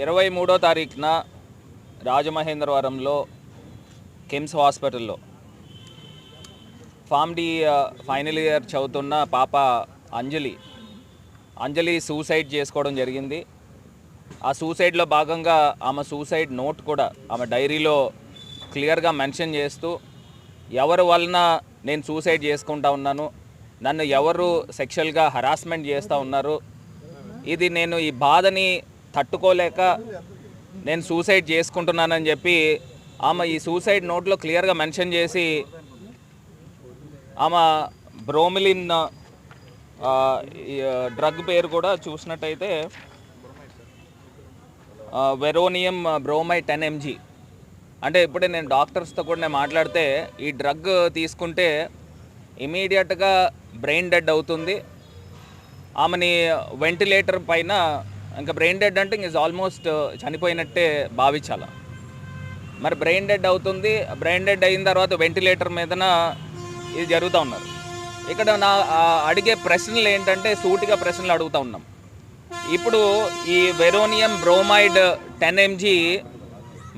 23వ తారీఖున రాజమహేంద్రవరంలో కిమ్స్ హాస్పిటల్లో ఫార్మ్ డి ఫైనల్ ఇయర్ చదువుతున్న పాప అంజలి సూసైడ్ చేసుకోవడం జరిగింది. ఆ సూసైడ్లో భాగంగా ఆమె సూసైడ్ నోట్ కూడా ఆమె డైరీలో క్లియర్గా మెన్షన్ చేస్తూ ఎవరి వలన నేను సూసైడ్ చేసుకుంటా ఉన్నాను, నన్ను ఎవరు సెక్షువల్గా హరాస్మెంట్ చేస్తూ ఉన్నారు, ఇది నేను ఈ బాధని తట్టుకోలేక నేను సూసైడ్ చేసుకుంటున్నానని చెప్పి ఆమె ఈ సూసైడ్ నోట్లో క్లియర్గా మెన్షన్ చేసి ఆమె బ్రోమిలిన్ డ్రగ్ పేరు కూడా చూసినట్టయితే వెరోనియం బ్రోమైడ్ 10 mg. అంటే ఇప్పుడే నేను డాక్టర్స్తో కూడా నేను మాట్లాడితే ఈ డ్రగ్ తీసుకుంటే ఇమీడియట్గా బ్రెయిన్ డెడ్ అవుతుంది, ఆమెని వెంటిలేటర్ పైన ఇంకా బ్రెయిన్ డెడ్ అంటే ఇంక ఆల్మోస్ట్ చనిపోయినట్టే భావించాల. మరి బ్రెయిన్ డెడ్ అవుతుంది, బ్రెయిన్ డెడ్ అయిన తర్వాత వెంటిలేటర్ మీదన ఇది జరుగుతూ ఉన్నారు. ఇక్కడ నా అడిగే ప్రశ్నలు ఏంటంటే సూటిగా ప్రశ్నలు అడుగుతూ ఉన్నాం. ఇప్పుడు ఈ వెరోనియం బ్రోమైడ్ 10 mg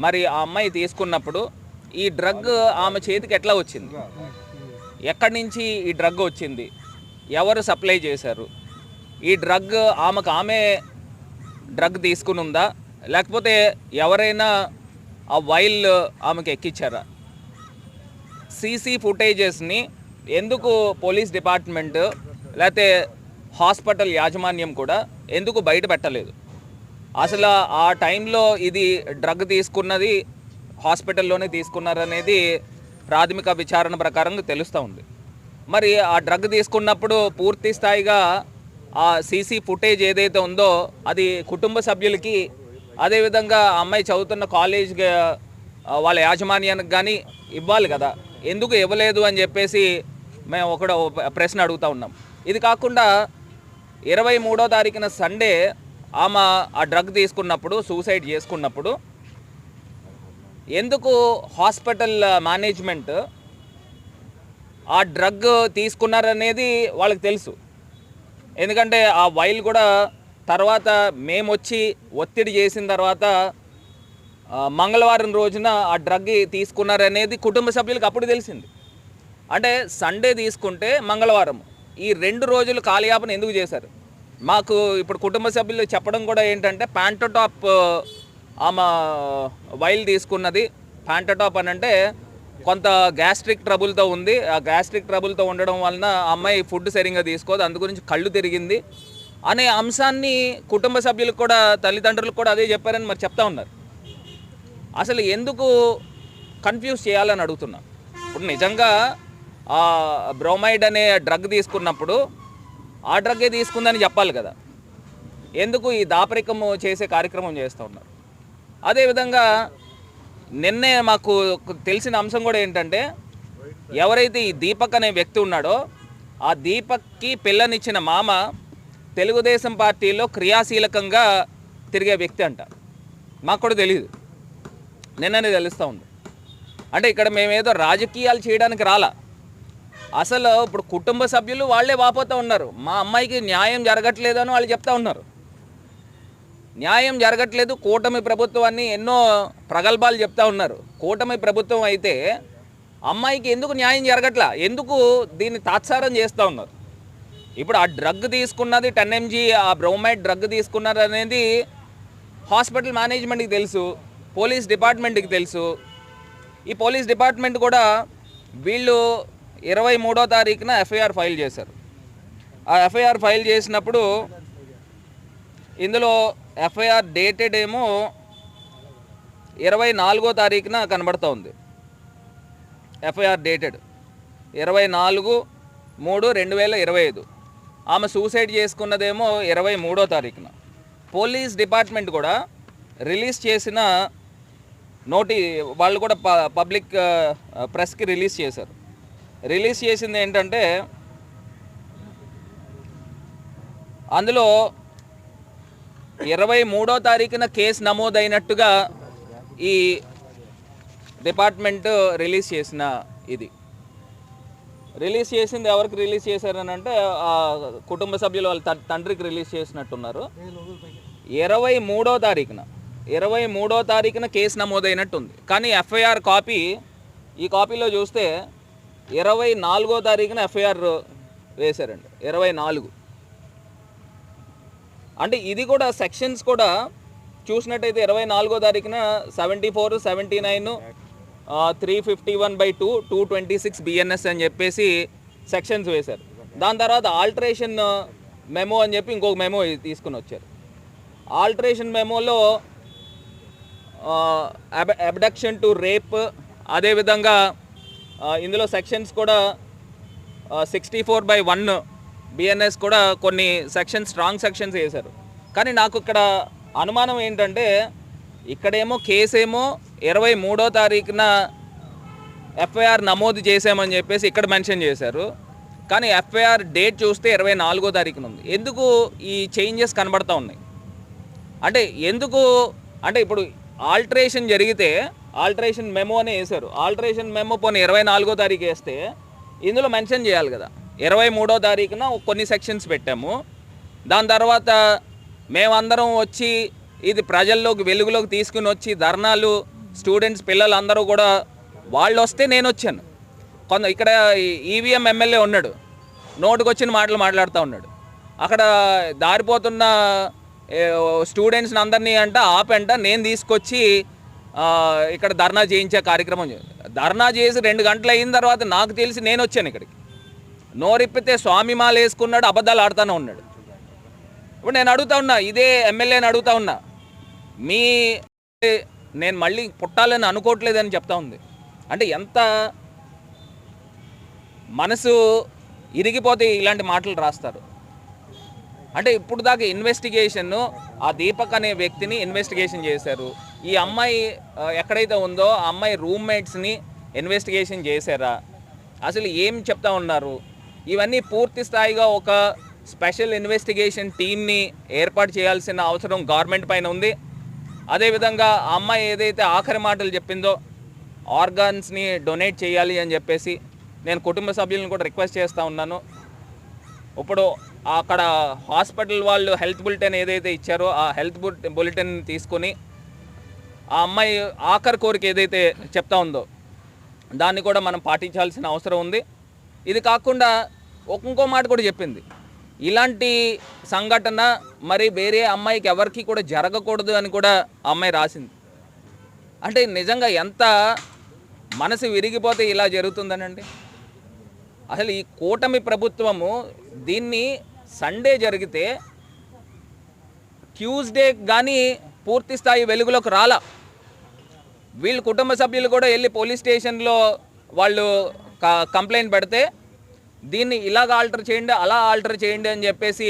మరి ఆ అమ్మాయి తీసుకున్నప్పుడు ఈ డ్రగ్ ఆమె చేతికి ఎట్లా వచ్చింది, ఎక్కడి నుంచి ఈ డ్రగ్ వచ్చింది, ఎవరు సప్లై చేశారు, ఈ డ్రగ్ ఆమె డ్రగ్ తీసుకుని ఉందా లేకపోతే ఎవరైనా ఆ వైల్ ఆమెకు ఎక్కించారా? సీసీ ఫుటేజెస్ని ఎందుకు పోలీస్ డిపార్ట్మెంట్ లేకపోతే హాస్పిటల్ యాజమాన్యం కూడా ఎందుకు బయట పెట్టలేదు? అసలు ఆ టైంలో ఇది డ్రగ్ తీసుకున్నది హాస్పిటల్లోనే తీసుకున్నారనేది ప్రాథమిక విచారణ ప్రకారం తెలుస్తూ ఉంది. మరి ఆ డ్రగ్ తీసుకున్నప్పుడు పూర్తి స్థాయిగా ఆ సీసీ ఫుటేజ్ ఏదైతే ఉందో అది కుటుంబ సభ్యులకి, అదేవిధంగా ఆ అమ్మాయి చదువుతున్న కాలేజ్ వాళ్ళ యాజమాన్యానికి కానీ ఇవ్వాలి కదా, ఎందుకు ఇవ్వలేదు అని చెప్పేసి మేము ఒక ప్రశ్న అడుగుతూ ఉన్నాం. ఇది కాకుండా 23వ తారీఖున సండే ఆమె ఆ డ్రగ్ తీసుకున్నప్పుడు సూసైడ్ చేసుకున్నప్పుడు ఎందుకు హాస్పిటల్ మేనేజ్మెంట్ ఆ డ్రగ్ తీసుకున్నారనేది వాళ్ళకి తెలుసు. ఎందుకంటే ఆ వైల్ కూడా తర్వాత మేము వచ్చి ఒత్తిడి చేసిన తర్వాత మంగళవారం రోజున ఆ డ్రగ్ తీసుకున్నారనేది కుటుంబ సభ్యులకు అప్పుడు తెలిసింది. అంటే సండే తీసుకుంటే మంగళవారం ఈ 2 రోజులు కాలయాపన ఎందుకు చేశారు? మాకు ఇప్పుడు కుటుంబ సభ్యులు చెప్పడం కూడా ఏంటంటే ప్యాంటోటాప్ ఆమె వైల్ తీసుకున్నది. ప్యాంటోటాప్ అని అంటే కొంత గ్యాస్ట్రిక్ ట్రబుల్తో ఉంది, ఆ గ్యాస్ట్రిక్ ట్రబుల్తో ఉండడం వలన అమ్మాయి ఫుడ్ సరిగ్గా తీసుకోదు, అందు గురించి కళ్ళు తిరిగింది అనే అంశాన్ని కుటుంబ సభ్యులకు కూడా తల్లిదండ్రులకు కూడా అదే చెప్పారని మరి చెప్తా ఉన్నారు. అసలు ఎందుకు కన్ఫ్యూజ్ చేయాలని అడుగుతున్నా. ఇప్పుడు నిజంగా ఆ బ్రోమైడ్ అనే డ్రగ్ తీసుకున్నప్పుడు ఆ డ్రగ్గే తీసుకుందని చెప్పాలి కదా, ఎందుకు ఈ దాపరికము చేసే కార్యక్రమం చేస్తూ ఉన్నారు? అదేవిధంగా నిన్నే మాకు తెలిసిన అంశం కూడా ఏంటంటే ఎవరైతే ఈ దీపక్ అనే వ్యక్తి ఉన్నాడో ఆ దీపక్కి పిల్లనిచ్చిన మామ తెలుగుదేశం పార్టీలో క్రియాశీలకంగా తిరిగే వ్యక్తి అంట. మాకు కూడా తెలియదు, నిన్ననే తెలుస్తూ ఉంది. అంటే ఇక్కడ మేమేదో రాజకీయాలు చేయడానికి రాలా, అసలు ఇప్పుడు కుటుంబ సభ్యులు వాళ్ళే వాపోతూ ఉన్నారు, మా అమ్మాయికి న్యాయం జరగట్లేదని వాళ్ళు చెప్తా ఉన్నారు. న్యాయం జరగట్లేదు, కూటమి ప్రభుత్వాన్ని ఎన్నో ప్రగల్భాలు చెప్తా ఉన్నారు. కూటమి ప్రభుత్వం అయితే అమ్మాయికి ఎందుకు న్యాయం జరగట్లా, ఎందుకు దీన్ని తాత్సారం చేస్తూ ఉన్నారు? ఇప్పుడు ఆ డ్రగ్ తీసుకున్నది 10 mg ఆ బ్రోమైడ్ డ్రగ్ తీసుకున్నారు అనేది హాస్పిటల్ మేనేజ్మెంట్కి తెలుసు, పోలీస్ డిపార్ట్మెంట్కి తెలుసు. ఈ పోలీస్ డిపార్ట్మెంట్ కూడా వీళ్ళు 23వ తారీఖున ఎఫ్ఐఆర్ ఫైల్ చేశారు. ఆ ఎఫ్ఐఆర్ ఫైల్ చేసినప్పుడు ఇందులో ఎఫ్ఐఆర్ డేటెడ్ ఏమో 24వ తారీఖున కనబడుతూ ఉంది. FIR dated 24/3/2025. ఆమె సూసైడ్ చేసుకున్నదేమో 23వ తారీఖున. పోలీస్ డిపార్ట్మెంట్ కూడా రిలీజ్ చేసిన వాళ్ళు కూడా పబ్లిక్ ప్రెస్కి రిలీజ్ చేశారు. రిలీజ్ చేసింది ఏంటంటే అందులో 23వ తారీఖున కేసు నమోదైనట్టుగా ఈ డిపార్ట్మెంట్ రిలీజ్ చేసిన ఇది రిలీజ్ చేసింది ఎవరికి రిలీజ్ చేశారని అంటే కుటుంబ సభ్యులు వాళ్ళ తండ్రికి రిలీజ్ చేసినట్టున్నారు. 23వ తారీఖున 23వ తారీఖున కేసు నమోదైనట్టుంది. కానీ ఎఫ్ఐఆర్ కాపీ, ఈ కాపీలో చూస్తే 24వ తారీఖున ఎఫ్ఐఆర్ వేశారండి. 24 అంటే ఇది కూడా సెక్షన్స్ కూడా చూసినట్టయితే 24వ తారీఖున 74, 79, 351/2, 226 బిఎన్ఎస్ అని చెప్పేసి సెక్షన్స్ వేశారు. దాని తర్వాత ఆల్టరేషన్ మెమో అని చెప్పి ఇంకొక మెమో తీసుకుని వచ్చారు. ఆల్టరేషన్ మెమోలో అబ్డక్షన్ టు రేప్, అదేవిధంగా ఇందులో సెక్షన్స్ కూడా 64/1 బిఎన్ఎస్ కూడా కొన్ని సెక్షన్స్, స్ట్రాంగ్ సెక్షన్స్ వేశారు. కానీ నాకు ఇక్కడ అనుమానం ఏంటంటే, ఇక్కడేమో కేసేమో 23వ తారీఖున ఎఫ్ఐఆర్ నమోదు చేసామని చెప్పేసి ఇక్కడ మెన్షన్ చేశారు. కానీ ఎఫ్ఐఆర్ డేట్ చూస్తే 24వ తారీఖున ఉంది. ఎందుకు ఈ చేంజెస్ కనబడతా ఉన్నాయి? అంటే ఎందుకు అంటే ఇప్పుడు ఆల్టరేషన్ జరిగితే ఆల్టరేషన్ మెమో అనే వేశారు. ఆల్టరేషన్ మెమో పోనీ 24వ తారీఖు వేస్తే ఇందులో మెన్షన్ చేయాలి కదా. 23వ తారీఖున కొన్ని సెక్షన్స్ పెట్టాము. దాని తర్వాత మేమందరం వచ్చి ఇది ప్రజల్లోకి వెలుగులోకి తీసుకుని వచ్చి ధర్నాలు, స్టూడెంట్స్ పిల్లలు అందరూ కూడా వాళ్ళు వస్తే నేను వచ్చాను. ఇక్కడ ఈవీఎం ఎమ్మెల్యే ఉన్నాడు, నోటుకొచ్చిన మాటలు మాట్లాడుతూ ఉన్నాడు. అక్కడ దారిపోతున్న స్టూడెంట్స్ని అందరినీ ఆపంట నేను తీసుకొచ్చి ఇక్కడ ధర్నా చేయించే కార్యక్రమం. ధర్నా చేసి 2 గంటలు అయిన తర్వాత నాకు తెలిసి నేను వచ్చాను ఇక్కడికి. నోరిప్పితే స్వామి మాల వేసుకున్నాడు, అబద్ధాలు ఆడుతూనే ఉన్నాడు. ఇప్పుడు నేను అడుగుతా ఉన్నా, ఇదే ఎమ్మెల్యేని అడుగుతా ఉన్నా, నేను మళ్ళీ పుట్టాలని అనుకోవట్లేదని చెప్తా ఉంది. అంటే ఎంత మనసు ఇరిగిపోతే ఇలాంటి మాటలు రాస్తారు. అంటే ఇప్పుడు దాకా ఇన్వెస్టిగేషన్, ఆ దీపక్ అనే వ్యక్తిని ఇన్వెస్టిగేషన్ చేశారు. ఈ అమ్మాయి ఎక్కడైతే ఉందో ఆ అమ్మాయి రూమ్మేట్స్ని ఇన్వెస్టిగేషన్ చేశారా, అసలు ఏం చెప్తా ఉన్నారు? ఇవన్నీ పూర్తి స్థాయిగా ఒక స్పెషల్ ఇన్వెస్టిగేషన్ టీమ్ని ఏర్పాటు చేయాల్సిన అవసరం గవర్నమెంట్ పైన ఉంది. అదేవిధంగా ఆ అమ్మాయి ఏదైతే ఆఖరి మాటలు చెప్పిందో, ఆర్గాన్స్ని డొనేట్ చేయాలి అని చెప్పేసి నేను కుటుంబ సభ్యులను కూడా రిక్వెస్ట్ చేస్తూ ఉన్నాను. ఇప్పుడు అక్కడ హాస్పిటల్ వాళ్ళు హెల్త్ బులెటిన్ ఏదైతే ఇచ్చారో ఆ హెల్త్ బులెటిన్ తీసుకొని ఆ అమ్మాయి ఆఖరి కోరిక ఏదైతే చెప్తా ఉందో దాన్ని కూడా మనం పాటించాల్సిన అవసరం ఉంది. ఇది కాకుండా ఇంకో మాట కూడా చెప్పింది, ఇలాంటి సంఘటన మరి వేరే అమ్మాయికి ఎవరికి కూడా జరగకూడదు అని కూడా ఆ అమ్మాయి రాసింది. అంటే నిజంగా ఎంత మనసు విరిగిపోతే ఇలా జరుగుతుందనండి. అసలు ఈ కూటమి ప్రభుత్వము దీన్ని సండే జరిగితే ట్యూస్డే కానీ పూర్తి స్థాయి వెలుగులోకి రాలా. వీళ్ళు కుటుంబ సభ్యులు కూడా వెళ్ళి పోలీస్ స్టేషన్లో వాళ్ళు కంప్లైంట్ పెడితే దీన్ని ఇలాగ ఆల్టర్ చేయండి, అలా ఆల్టర్ చేయండి అని చెప్పేసి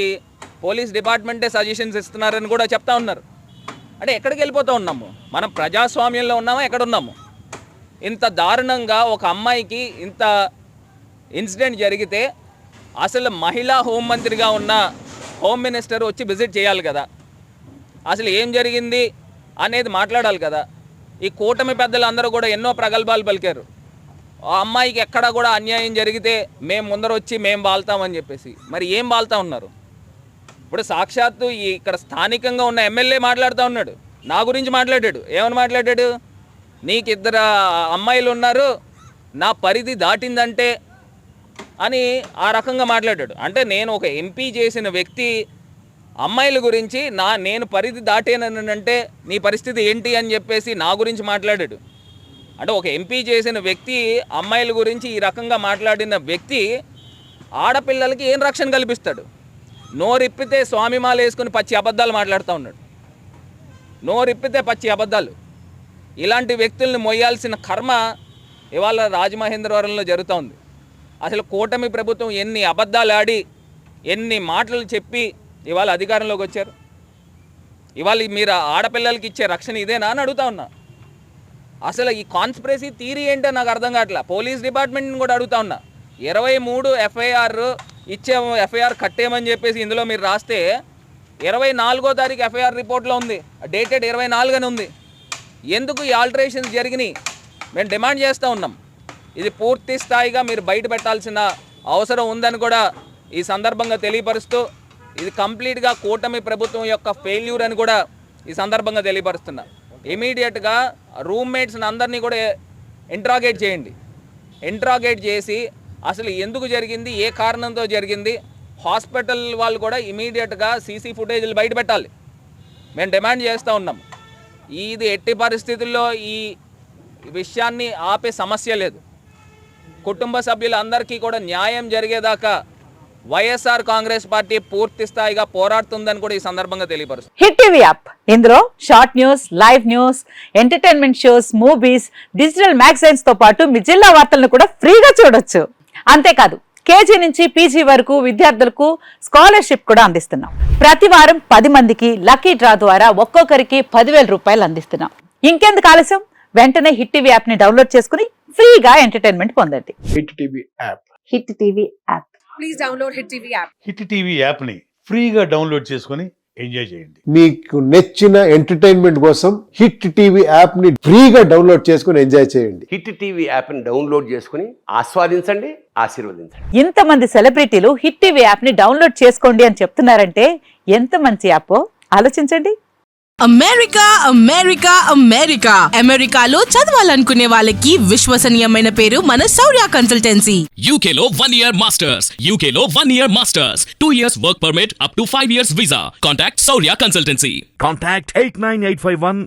పోలీస్ డిపార్ట్మెంటే సజెషన్స్ ఇస్తున్నారని కూడా చెప్తా ఉన్నారు. అంటే ఎక్కడికి వెళ్ళిపోతూ ఉన్నాము? మనం ప్రజాస్వామ్యంలో ఉన్నామా? ఎక్కడున్నాము? ఇంత దారుణంగా ఒక అమ్మాయికి ఇంత ఇన్సిడెంట్ జరిగితే అసలు మహిళా హోంమంత్రిగా ఉన్న హోమ్ మినిస్టర్ వచ్చి విజిట్ చేయాలి కదా, అసలు ఏం జరిగింది అనేది మాట్లాడాలి కదా. ఈ కూటమి పెద్దలు అందరూ కూడా ఎన్నో ప్రగల్భాలు పలికారు. ఆ అమ్మాయికి ఎక్కడా కూడా అన్యాయం జరిగితే మేము ముందర వచ్చి మేము బాల్తామని చెప్పేసి. మరి ఏం బాల్తా ఉన్నారు? ఇప్పుడు సాక్షాత్తు ఇక్కడ స్థానికంగా ఉన్న ఎమ్మెల్యే మాట్లాడుతూ ఉన్నాడు, నా గురించి మాట్లాడాడు. ఏమని మాట్లాడాడు? నీకు 2 అమ్మాయిలు ఉన్నారు, నా పరిధి దాటిందంటే అని ఆ రకంగా మాట్లాడాడు. అంటే నేను ఒక ఎంపీ చేసిన వ్యక్తి అమ్మాయిల గురించి నేను పరిధి దాటేనంటే నీ పరిస్థితి ఏంటి అని చెప్పేసి నా గురించి మాట్లాడాడు. అంటే ఒక ఎంపీ చేసిన వ్యక్తి అమ్మాయిల గురించి ఈ రకంగా మాట్లాడిన వ్యక్తి ఆడపిల్లలకి ఏం రక్షణ కల్పిస్తాడు? నోరిప్పితే స్వామి మాల వేసుకుని పచ్చి అబద్ధాలు మాట్లాడుతూ ఉన్నాడు. నోరిప్పితే పచ్చి అబద్ధాలు. ఇలాంటి వ్యక్తుల్ని మొయ్యాల్సిన కర్మ ఇవాళ రాజమహేంద్రవరంలో జరుగుతూ ఉంది. అసలు కూటమి ప్రభుత్వం ఎన్ని అబద్ధాలు ఆడి ఎన్ని మాటలు చెప్పి ఇవాళ అధికారంలోకి వచ్చారు? ఇవాళ మీరు ఆడపిల్లలకి ఇచ్చే రక్షణ ఇదేనా అని అడుగుతా ఉన్నా. అసలు ఈ కాన్స్పిరసీ థియరీ ఏంటో నాకు అర్థం కావట్లా. పోలీస్ డిపార్ట్మెంట్ని కూడా అడుగుతా ఉన్నా. 23 ఎఫ్ఐఆర్ ఇచ్చాము, ఎఫ్ఐఆర్ కట్టేమని చెప్పేసి ఇందులో మీరు రాస్తే 24వ తారీఖు ఎఫ్ఐఆర్ రిపోర్ట్లో ఉంది, డేటెడ్ 24 అని ఉంది. ఎందుకు ఈ ఆల్టరేషన్స్ జరిగినాయి మేము డిమాండ్ చేస్తూ ఉన్నాం. ఇది పూర్తి స్థాయిగా మీరు బయట పెట్టాల్సిన అవసరం ఉందని కూడా ఈ సందర్భంగా తెలియపరుస్తూ, ఇది కంప్లీట్గా కూటమి ప్రభుత్వం యొక్క ఫెయిల్యూర్ అని కూడా ఈ సందర్భంగా తెలియపరుస్తున్నా. ఇమీడియట్గా రూమ్మేట్స్ని అందరినీ కూడా ఇంట్రాగేట్ చేయండి. ఇంట్రాగేట్ చేసి అసలు ఎందుకు జరిగింది, ఏ కారణంతో జరిగింది, హాస్పిటల్ వాళ్ళు కూడా ఇమీడియట్గా సీసీ ఫుటేజ్లు బయట పెట్టాలి. మేము డిమాండ్ చేస్తూ ఉన్నాం. ఇది ఎట్టి పరిస్థితుల్లో ఈ విషయాన్ని ఆపే సమస్య లేదు. కుటుంబ సభ్యులందరికీ కూడా న్యాయం జరిగేదాకా వైఎస్ఆర్ కాంగ్రెస్ పార్టీ పూర్తి స్థాయిగా పోరాడుతుందని కూడా ఈ సందర్భంగా తెలియపరుస్తుంది. హిట్ టీవీ యాప్ ఇందులో short news, live news, entertainment shows, movies, digital magazines తో పాటు మీ జిల్లా వార్తలను కూడా ఫ్రీగా చూడొచ్చు. అంతేకాదు కేజీ నుంచి పీజీ వరకు విద్యార్థులకు స్కాలర్షిప్ కూడా అందిస్తున్నాం. ప్రతి వారం 10 మందికి లక్కీ డ్రా ద్వారా ఒక్కొక్కరికి 10,000 రూపాయలు అందిస్తున్నాం. ఇంకెందుకు ఆలస్యం, వెంటనే హిట్ టీవీ యాప్ ని డౌన్లోడ్ చేసుకుని ఫ్రీగా ఎంటర్టైన్మెంట్ పొందండి. Hit TV app. Hit TV app. Please download Hit TV app. Hit TV యాప్ని ఫ్రీగా డౌన్లోడ్ చేసుకొని ఎంజాయ్ చేయండి. మీకు నచ్చిన ఎంటర్టైన్మెంట్ కోసం హిట్ టీవీ యాప్ ని ఫ్రీగా డౌన్లోడ్ చేసుకుని ఎంజాయ్ చేయండి. హిట్ టీవీ యాప్ని డౌన్లోడ్ చేసుకుని ఆస్వాదించండి, ఆశీర్వదించండి. ఇంతమంది సెలబ్రిటీలు హిట్ టీవీ యాప్ ని డౌన్లోడ్ చేసుకోండి అని చెప్తున్నారంటే ఎంత మంచి యాప్ ఆలోచించండి. అమెరికా అమెరికా అమెరికా అమెరికాలో చదవాలనుకునే వాళ్ళకి విశ్వసనీయమైన పేరు మన శౌర్య కన్సల్టెన్సీ. UK లో 1 year masters, UK లో 1 year masters, 2 years work permit up to 5 years visa. Contact Saurya Consultancy. Contact 89851